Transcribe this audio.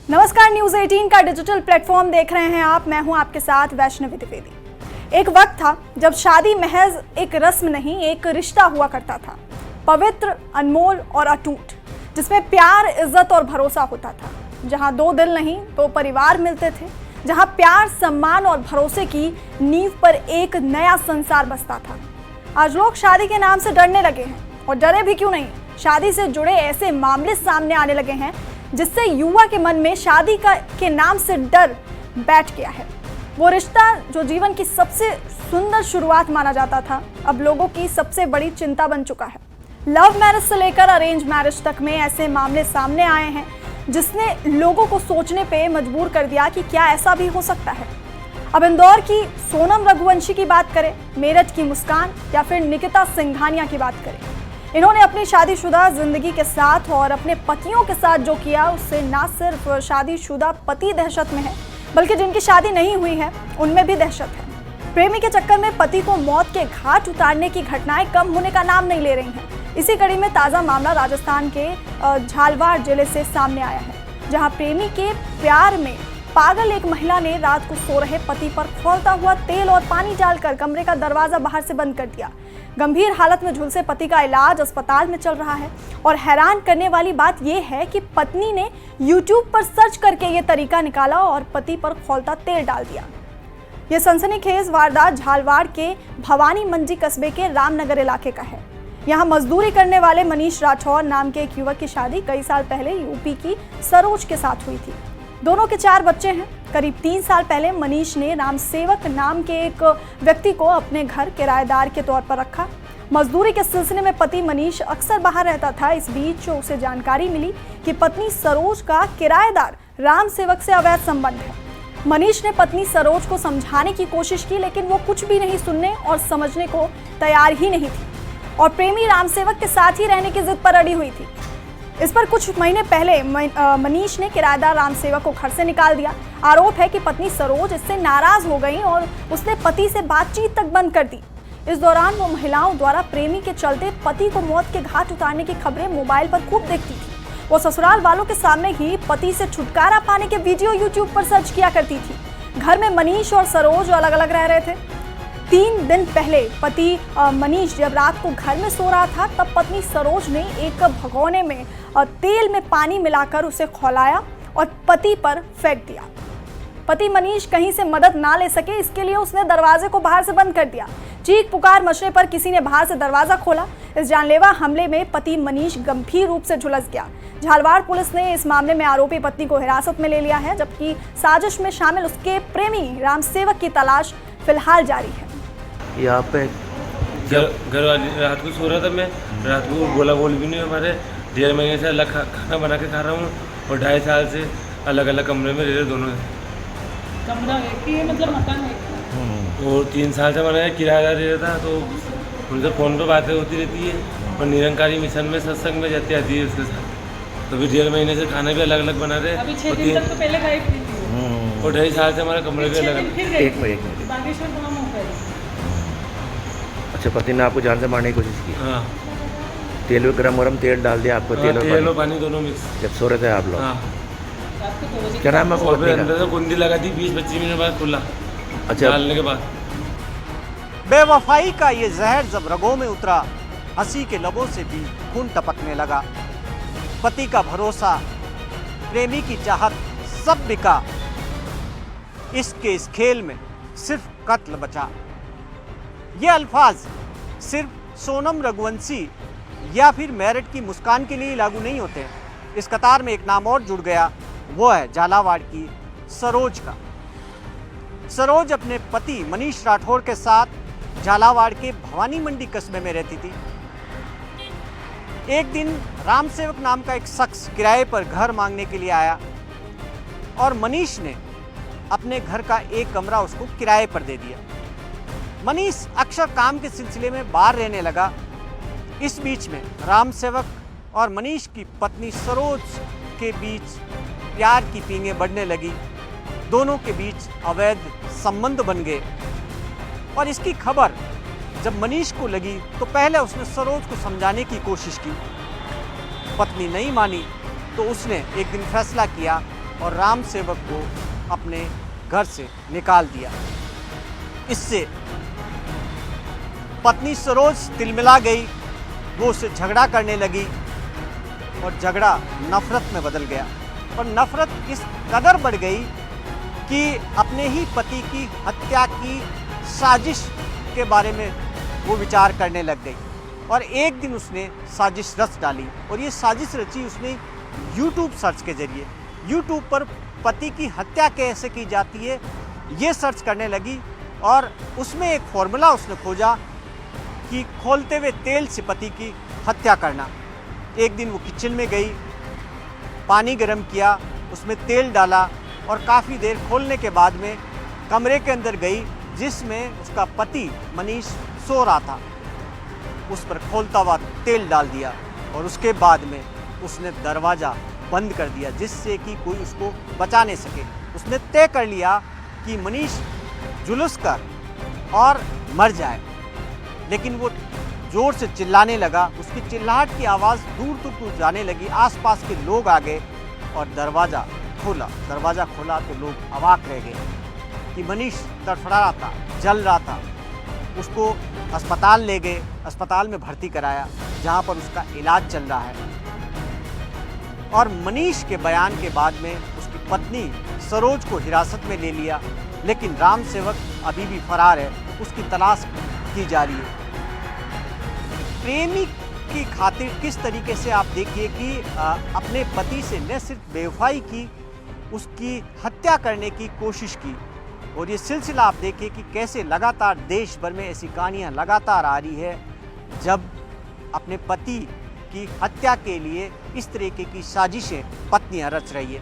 नमस्कार, न्यूज़ 18 का digital platform देख रहे हैं आप। मैं हूं आपके साथ वैष्णवी द्विवेदी। एक वक्त था जब शादी महज एक रस्म नहीं, एक रिश्ता हुआ करता था, पवित्र, अनमोल और अटूट, जिसमें प्यार, इज्जत और भरोसा होता था। जहां दो दिल नहीं, दो परिवार मिलते थे, जहां प्यार, सम्मान और भरोसे की नींव पर एक नया संसार बसता था। आज लोग शादी के नाम से डरने लगे हैं, और डरे भी क्यों नहीं। शादी से जुड़े ऐसे मामले सामने आने लगे हैं जिससे युवा के मन में शादी के नाम से डर बैठ गया है। वो रिश्ता जो जीवन की सबसे सुंदर शुरुआत माना जाता था, अब लोगों की सबसे बड़ी चिंता बन चुका है। लव मैरिज से लेकर अरेंज मैरिज तक में ऐसे मामले सामने आए हैं जिसने लोगों को सोचने पे मजबूर कर दिया कि क्या ऐसा भी हो सकता है। अब इंदौर की सोनम रघुवंशी की बात करें, मेरठ की मुस्कान या फिर निकिता सिंघानिया की बात करें, इन्होंने अपनी शादीशुदा जिंदगी के साथ और अपने पतियों के साथ जो किया, उससे ना सिर्फ शादीशुदा पति दहशत में है, बल्कि जिनकी शादी नहीं हुई है उनमें भी दहशत है। प्रेमी के चक्कर में पति को मौत के घाट उतारने की घटनाएं कम होने का नाम नहीं ले रही हैं। इसी कड़ी में ताज़ा मामला राजस्थान के झालवाड़ जिले से सामने आया है, जहां प्रेमी के प्यार में पागल एक महिला ने रात को सो रहे पति पर खौलता हुआ तेल और पानी डालकर कमरे का दरवाजा बाहर से बंद कर दिया। गंभीर हालत में झुलसे पति का इलाज अस्पताल में चल रहा है, और हैरान करने वाली बात यह है कि पत्नी ने YouTube पर सर्च करके ये तरीका निकाला और पति पर खौलता तेल डाल दिया। ये सनसनीखेज वारदात झालवाड़ के भवानी मंडी कस्बे के रामनगर इलाके का है। यहाँ मजदूरी करने वाले मनीष राठौर नाम के एक युवक की शादी कई साल पहले यूपी की सरोज के साथ हुई थी। दोनों के 4 बच्चे हैं। करीब 3 साल पहले मनीष ने रामसेवक नाम के एक व्यक्ति को अपने घर किराएदार के तौर पर रखा। मजदूरी के सिलसिले में पति मनीष अक्सर बाहर रहता था। इस बीच उसे जानकारी मिली कि पत्नी सरोज का किराएदार रामसेवक से अवैध संबंध है। मनीष ने पत्नी सरोज को समझाने की कोशिश की, लेकिन वो कुछ भी नहीं सुनने और समझने को तैयार ही नहीं थी, और प्रेमी रामसेवक के साथ ही रहने की जिद पर अड़ी हुई थी। इस पर कुछ महीने पहले मनीष ने किराएदार रामसेवक को घर से निकाल दिया। आरोप है कि पत्नी सरोज इससे नाराज हो गई और उसने पति से बातचीत तक बंद कर दी। इस दौरान वो महिलाओं द्वारा प्रेमी के चलते पति को मौत के घाट उतारने की खबरें मोबाइल पर खूब देखती थी। वो ससुराल वालों के सामने ही पति से छुटकारा पाने के वीडियो यूट्यूब पर सर्च किया करती थी। घर में मनीष और सरोज अलग अलग रह रहे थे। 3 दिन पहले पति मनीष जब रात को घर में सो रहा था, तब पत्नी सरोज ने एक भगोने में तेल में पानी मिलाकर उसे खौलाया और पति पर फेंक दिया। पति मनीष कहीं से मदद ना ले सके, इसके लिए उसने दरवाजे को बाहर से बंद कर दिया। चीख पुकार मचने पर किसी ने बाहर से दरवाजा खोला। इस जानलेवा हमले में पति मनीष गंभीर रूप से झुलस गया। झालवाड़ पुलिस ने इस मामले में आरोपी पत्नी को हिरासत में ले लिया है, जबकि साजिश में शामिल उसके प्रेमी रामसेवक की तलाश फिलहाल जारी है। यहाँ पे घर वाली रात को सो रहा था, मैं रात को बोला बोल भी नहीं। हमारे 1.5 महीने से अलग खाना बना के खा रहा हूँ, और 2.5 साल से अलग अलग कमरे में रह रहे दोनों। कमरा एक ही है, मतलब मकान एक। और 3 साल से मैंने किराएदार रह रहा था, तो उनसे फ़ोन पर बातें होती रहती है, और निरंकारी मिशन में सत्संग में जाती आती है उसके साथ। तो फिर 1.5 महीने से खाना भी अलग अलग बना रहे। अभी 6 दिन तक तो पहले गायब थी, और 2.5 साल से हमारे कमरे भी अलग अलग। एक मिनट बागेश्वर कहाँ हो गए? अच्छा, पति ने आपको जान से मारने की कोशिश की? हाँ, तेल में गरम तेल डाल दिया आपको? तेल और पानी दोनों मिक्स जब सो रहे थे आप लोग? हाँ। क्या नाम है? और फिर अंदर से कुंडी लगा दी, 20-25 मिनट बाद खुला। अच्छा, डालने के बाद बेवफाई का ये जहर जब रगों में उतरा, हंसी के लबों से भी खून टपकने लगा। पति का भरोसा, प्रेमी की चाहत, सब बिका। इस खेल में सिर्फ कत्ल बचा। ये अल्फाज सिर्फ सोनम रघुवंशी या फिर मेरठ की मुस्कान के लिए लागू नहीं होते। इस कतार में एक नाम और जुड़ गया, वो है झालावाड़ की सरोज का। सरोज अपने पति मनीष राठौर के साथ झालावाड़ के भवानी मंडी कस्बे में रहती थी। एक दिन रामसेवक नाम का एक शख्स किराए पर घर मांगने के लिए आया, और मनीष ने अपने घर का एक कमरा उसको किराए पर दे दिया। मनीष अक्सर काम के सिलसिले में बाहर रहने लगा। इस बीच में रामसेवक और मनीष की पत्नी सरोज के बीच प्यार की पींगें बढ़ने लगी। दोनों के बीच अवैध संबंध बन गए, और इसकी खबर जब मनीष को लगी तो पहले उसने सरोज को समझाने की कोशिश की। पत्नी नहीं मानी तो उसने एक दिन फैसला किया और राम सेवक को अपने घर से निकाल दिया। इससे पत्नी सरोज तिलमिला गई, वो उससे झगड़ा करने लगी और झगड़ा नफरत में बदल गया और नफरत इस कदर बढ़ गई कि अपने ही पति की हत्या की साजिश के बारे में वो विचार करने लग गई और एक दिन उसने साजिश रच डाली और ये साजिश रची उसने YouTube सर्च के जरिए। YouTube पर पति की हत्या कैसे की जाती है ये सर्च करने लगी और उसमें एक फॉर्मूला उसने खोजा कि खोलते हुए तेल से पति की हत्या करना। एक दिन वो किचन में गई, पानी गर्म किया, उसमें तेल डाला और काफ़ी देर खोलने के बाद में कमरे के अंदर गई जिसमें उसका पति मनीष सो रहा था। उस पर खोलता हुआ तेल डाल दिया और उसके बाद में उसने दरवाज़ा बंद कर दिया जिससे कि कोई उसको बचा नहीं सके। उसने तय कर लिया कि मनीष जुलूस कर और मर जाए, लेकिन वो जोर से चिल्लाने लगा। उसकी चिल्लाहट की आवाज़ दूर दूर जाने लगी। आसपास के लोग आ गए और दरवाज़ा खोला तो लोग अवाक रह गए कि मनीष तड़फड़ा रहा था, जल रहा था। उसको अस्पताल ले गए, अस्पताल में भर्ती कराया जहाँ पर उसका इलाज चल रहा है। और मनीष के बयान के बाद में उसकी पत्नी सरोज को हिरासत में ले लिया, लेकिन राम सेवक अभी भी फरार है, उसकी तलाश की जा रही है। प्रेमी की खातिर किस तरीके से आप देखिए कि अपने पति से न सिर्फ बेवफाई की, उसकी हत्या करने की कोशिश की। और ये सिलसिला आप देखिए कि कैसे लगातार देश भर में ऐसी कहानियाँ लगातार आ रही है जब अपने पति की हत्या के लिए इस तरीके की साजिशें पत्नियाँ रच रही है।